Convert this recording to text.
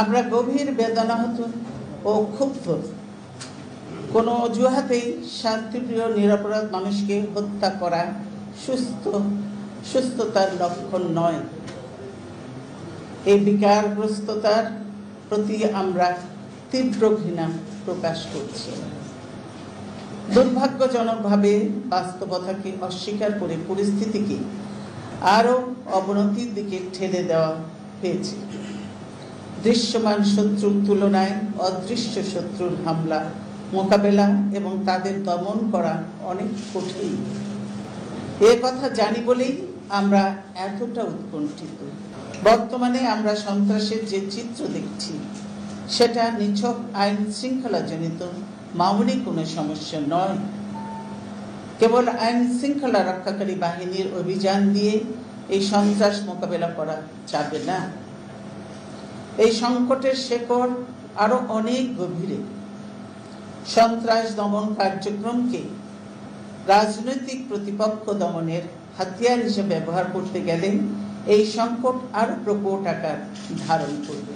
আমরা গভীর বেদনাহত ও ক্ষুব্ধ। কোনো অজুহাতেই শান্তিপ্রিয় নিরপরাধ মানুষকে হত্যা করা সুস্থতার লক্ষণ নয়। এই বিকারগ্রস্ততার প্রতি আমরা তীব্র ঘৃণা প্রকাশ করছি। দুর্ভাগ্যজনকভাবে বাস্তবতাকে অস্বীকার করে পরিস্থিতিকে আরো অবনতির দিকে ঠেলে দেওয়া হয়েছে। দৃশ্যমান শত্রুর তুলনায় অদৃশ্য শত্রুর হামলা মোকাবেলা এবং তাদের দমন করা অনেক কঠিন। এ কথা জানি বলেই আমরা এতটা উৎকণ্ঠিত। বর্তমানে আমরা সন্ত্রাসের যে চিত্র দেখছি সেটা নিছক আইন শৃঙ্খলা জনিত মামুলি কোনো সমস্যা নয়। কেবল আইন শৃঙ্খলা রক্ষাকারী বাহিনীর অভিযান দিয়ে এই সন্ত্রাস মোকাবেলা করা যাবে না। এই সংকটের শেকড় আরো অনেক গভীরে। সন্ত্রাস দমন কার্যক্রমকে রাজনৈতিক প্রতিপক্ষ দমনের হাতিয়ার হিসেবে ব্যবহার করতে গেলে এই সংকট আরো প্রকট আকার ধারণ করবে।